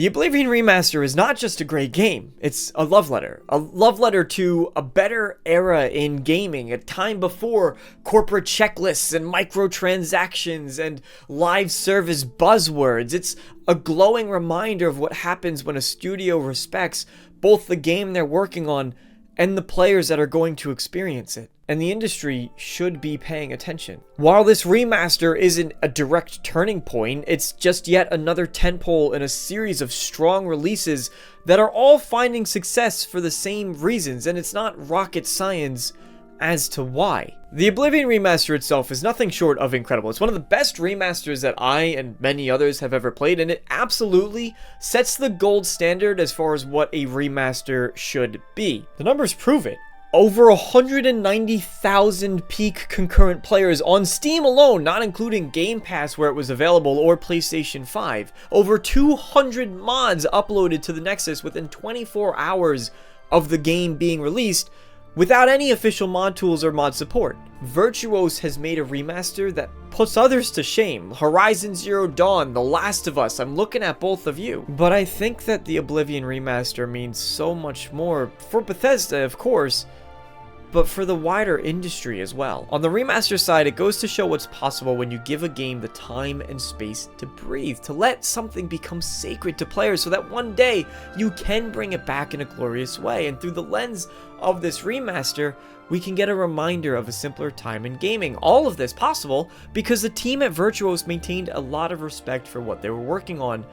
The Oblivion Remaster is not just a great game, it's a love letter to a better era in gaming, a time before corporate checklists and microtransactions and live service buzzwords. It's a glowing reminder of what happens when a studio respects both the game they're working on and the players that are going to experience it. And the industry should be paying attention. While this remaster isn't a direct turning point, it's just yet another tentpole in a series of strong releases that are all finding success for the same reasons, and it's not rocket science as to why. The Oblivion Remaster itself is nothing short of incredible. It's one of the best remasters that I and many others have ever played, and it absolutely sets the gold standard as far as what a remaster should be. The numbers prove it. Over 190,000 peak concurrent players on Steam alone, not including Game Pass where it was available or PlayStation 5. Over 200 mods uploaded to the Nexus within 24 hours of the game being released, without any official mod tools or mod support. Virtuos has made a remaster that puts others to shame. Horizon Zero Dawn, The Last of Us, I'm looking at both of you. But I think that the Oblivion Remaster means so much more for Bethesda, of course, but for the wider industry as well. On the remaster side, it goes to show what's possible when you give a game the time and space to breathe, to let something become sacred to players so that one day you can bring it back in a glorious way. And through the lens of this remaster, we can get a reminder of a simpler time in gaming. All of this possible because the team at Virtuos maintained a lot of respect for what they were working on,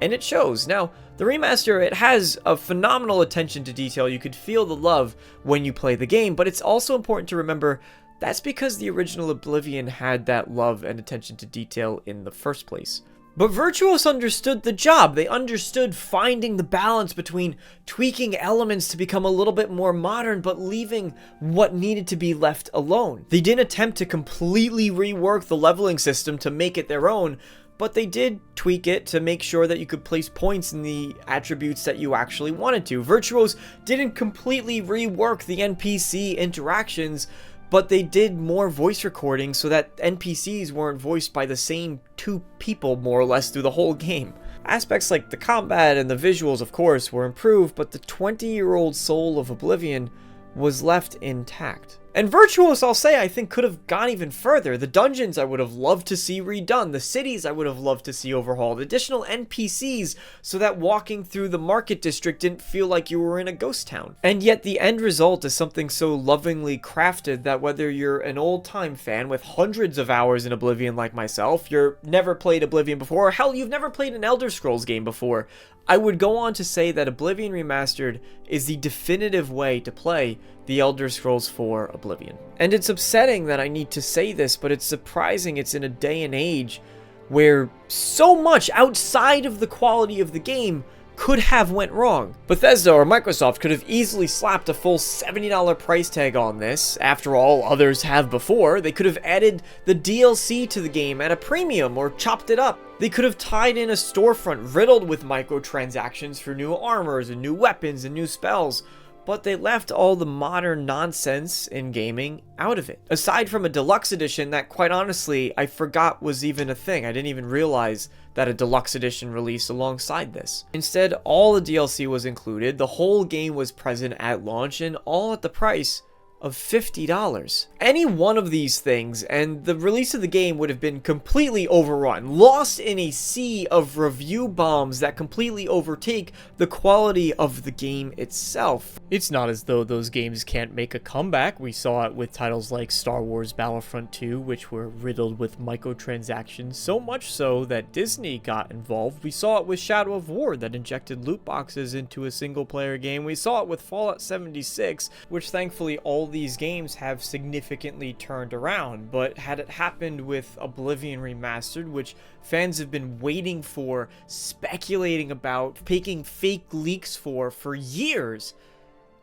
and it shows. Now, the remaster, it has a phenomenal attention to detail. You could feel the love when you play the game, but it's also important to remember that's because the original Oblivion had that love and attention to detail in the first place. But Virtuos understood the job. They understood finding the balance between tweaking elements to become a little bit more modern, but leaving what needed to be left alone. They didn't attempt to completely rework the leveling system to make it their own, but they did tweak it to make sure that you could place points in the attributes that you actually wanted to. Virtuos didn't completely rework the NPC interactions, but they did more voice recording so that NPCs weren't voiced by the same two people more or less through the whole game. Aspects like the combat and the visuals, of course, were improved, but the 20-year-old soul of Oblivion was left intact. And Virtuos, I'll say, I think could have gone even further. The dungeons I would have loved to see redone. The cities I would have loved to see overhauled. Additional NPCs so that walking through the market district didn't feel like you were in a ghost town. And yet the end result is something so lovingly crafted that whether you're an old-time fan with hundreds of hours in Oblivion like myself, you've never played Oblivion before, or hell, you've never played an Elder Scrolls game before, I would go on to say that Oblivion Remastered is the definitive way to play the Elder Scrolls 4 Oblivion. And it's upsetting that I need to say this, but it's surprising it's in a day and age where so much outside of the quality of the game could have went wrong. Bethesda or Microsoft could have easily slapped a full $70 price tag on this. After all, others have before. They could have added the DLC to the game at a premium or chopped it up. They could have tied in a storefront riddled with microtransactions for new armors and new weapons and new spells, but they left all the modern nonsense in gaming out of it. Aside from a deluxe edition that, quite honestly, I forgot was even a thing. I didn't even realize that a deluxe edition released alongside this. Instead, all the DLC was included, the whole game was present at launch, and all at the price of $50. Any one of these things and the release of the game would have been completely overrun, lost in a sea of review bombs that completely overtake the quality of the game itself. It's not as though those games can't make a comeback. We saw it with titles like Star Wars Battlefront 2, which were riddled with microtransactions, so much so that Disney got involved. We saw it with Shadow of War that injected loot boxes into a single player game. We saw it with Fallout 76, which thankfully all these games have significantly turned around. But had it happened with Oblivion Remastered, which fans have been waiting for, speculating about, making fake leaks for years,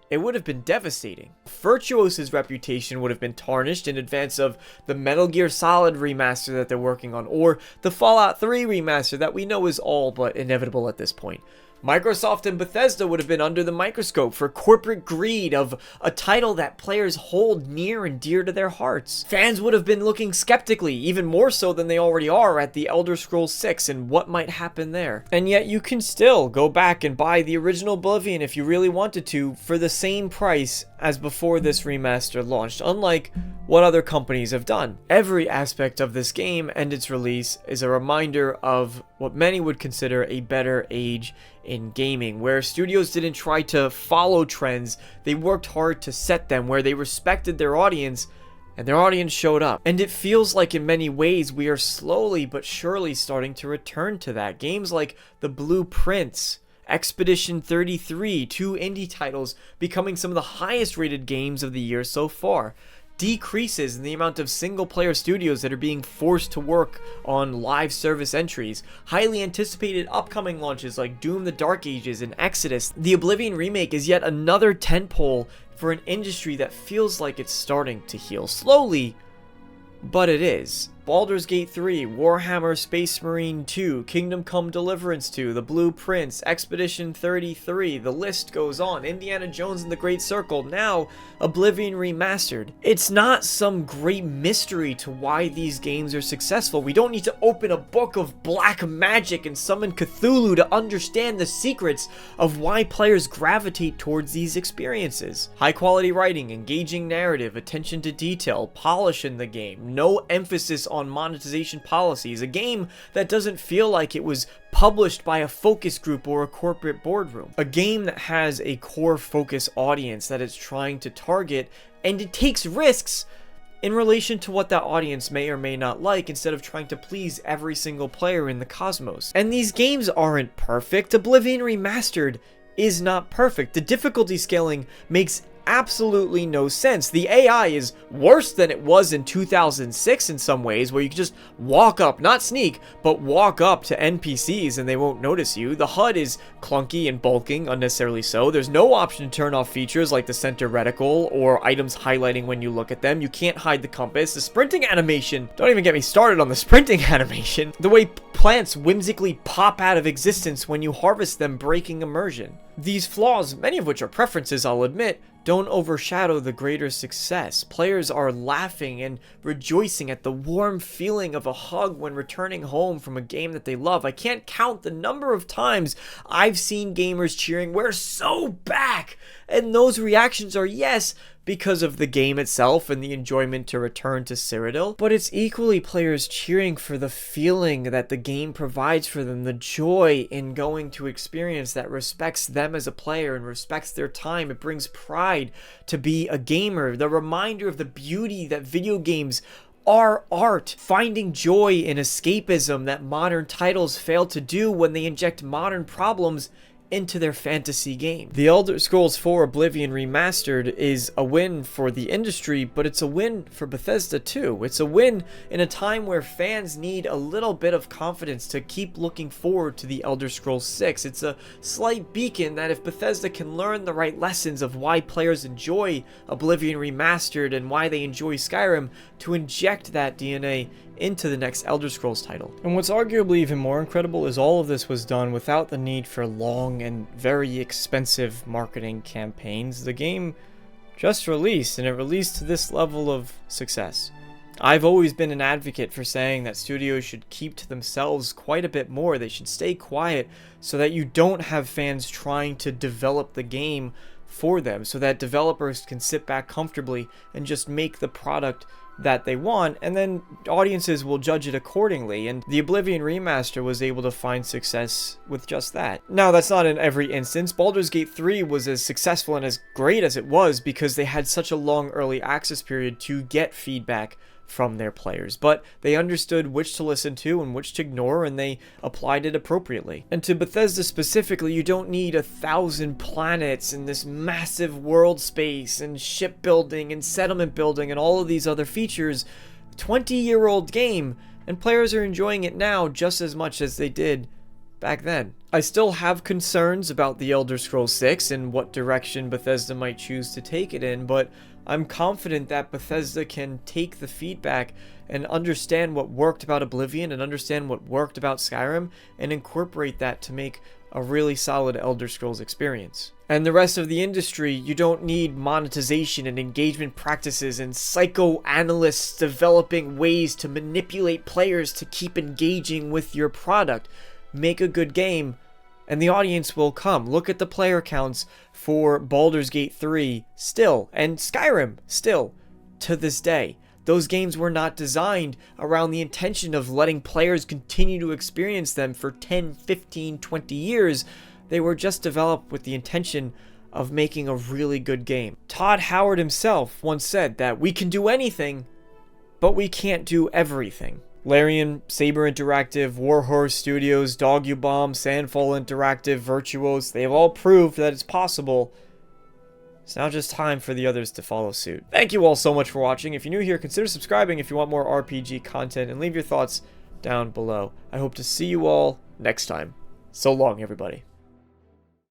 it would have been devastating. Virtuoso's reputation would have been tarnished in advance of the Metal Gear Solid remaster that they're working on, or the Fallout 3 remaster that we know is all but inevitable at this point. Microsoft and Bethesda would have been under the microscope for corporate greed of a title that players hold near and dear to their hearts. Fans would have been looking skeptically, even more so than they already are, at the Elder Scrolls 6 and what might happen there. And yet you can still go back and buy the original Oblivion if you really wanted to for the same price as before this remaster launched, unlike what other companies have done. Every aspect of this game and its release is a reminder of what many would consider a better age in gaming, where studios didn't try to follow trends, they worked hard to set them, where they respected their audience, and their audience showed up. And it feels like in many ways we are slowly but surely starting to return to that. Games like The Blueprints, Expedition 33, two indie titles becoming some of the highest rated games of the year so far. Decreases in the amount of single-player studios that are being forced to work on live service entries. Highly anticipated upcoming launches like Doom the Dark Ages and Exodus. The Oblivion remake is yet another tentpole for an industry that feels like it's starting to heal. Slowly, but it is. Baldur's Gate 3, Warhammer Space Marine 2, Kingdom Come Deliverance 2, The Blueprints, Expedition 33, the list goes on, Indiana Jones and the Great Circle, now Oblivion Remastered. It's not some great mystery to why these games are successful. We don't need to open a book of black magic and summon Cthulhu to understand the secrets of why players gravitate towards these experiences. High quality writing, engaging narrative, attention to detail, polish in the game, no emphasis on monetization policies, a game that doesn't feel like it was published by a focus group or a corporate boardroom, a game that has a core focus audience that it's trying to target, and it takes risks in relation to what that audience may or may not like instead of trying to please every single player in the cosmos. And these games aren't perfect. Oblivion Remastered is not perfect. The difficulty scaling makes absolutely no sense. The AI is worse than it was in 2006 in some ways, where you can just walk up, not sneak, but walk up to NPCs and they won't notice you. The HUD is clunky and bulking, unnecessarily so. There's no option to turn off features like the center reticle or items highlighting when you look at them. You can't hide the compass. The sprinting animation, don't even get me started on the sprinting animation. The way plants whimsically pop out of existence when you harvest them, breaking immersion. These flaws, many of which are preferences, I'll admit, don't overshadow the greater success. Players are laughing and rejoicing at the warm feeling of a hug when returning home from a game that they love. I can't count the number of times I've seen gamers cheering, "We're so back!" And those reactions are, yes, because of the game itself and the enjoyment to return to Cyrodiil, but it's equally players cheering for the feeling that the game provides for them, the joy in going to experience that respects them as a player and respects their time. It brings pride to be a gamer, the reminder of the beauty that video games are art, finding joy in escapism that modern titles fail to do when they inject modern problems into their fantasy game. The Elder Scrolls 4 Oblivion Remastered is a win for the industry, but it's a win for Bethesda too. It's a win in a time where fans need a little bit of confidence to keep looking forward to the Elder Scrolls 6. It's a slight beacon that if Bethesda can learn the right lessons of why players enjoy Oblivion Remastered and why they enjoy Skyrim, to inject that DNA into the next Elder Scrolls title. And what's arguably even more incredible is all of this was done without the need for long and very expensive marketing campaigns. The game just released, and it released to this level of success. I've always been an advocate for saying that studios should keep to themselves quite a bit more. They should stay quiet so that you don't have fans trying to develop the game for them, so that developers can sit back comfortably and just make the product that they want, and then audiences will judge it accordingly. And the Oblivion Remaster was able to find success with just that. Now, that's not in every instance. Baldur's Gate 3 was as successful and as great as it was because they had such a long early access period to get feedback from their players, but they understood which to listen to and which to ignore, and they applied it appropriately. And to Bethesda specifically, you don't need 1,000 planets and this massive world space and shipbuilding and settlement building and all of these other features. 20-year-old game, and players are enjoying it now just as much as they did back then. I still have concerns about The Elder Scrolls 6 and what direction Bethesda might choose to take it in, but I'm confident that Bethesda can take the feedback and understand what worked about Oblivion and understand what worked about Skyrim and incorporate that to make a really solid Elder Scrolls experience. And the rest of the industry, you don't need monetization and engagement practices and psychoanalysts developing ways to manipulate players to keep engaging with your product. Make a good game and the audience will come. Look at the player counts for Baldur's Gate 3 still, and Skyrim still, to this day. Those games were not designed around the intention of letting players continue to experience them for 10, 15, 20 years. They were just developed with the intention of making a really good game. Todd Howard himself once said that we can do anything, but we can't do everything. Larian, Saber Interactive, Warhorse Studios, Dog U Bomb, Sandfall Interactive, Virtuos, they've all proved that it's possible. It's now just time for the others to follow suit. Thank you all so much for watching. If you're new here, consider subscribing if you want more RPG content, and leave your thoughts down below. I hope to see you all next time. So long, everybody.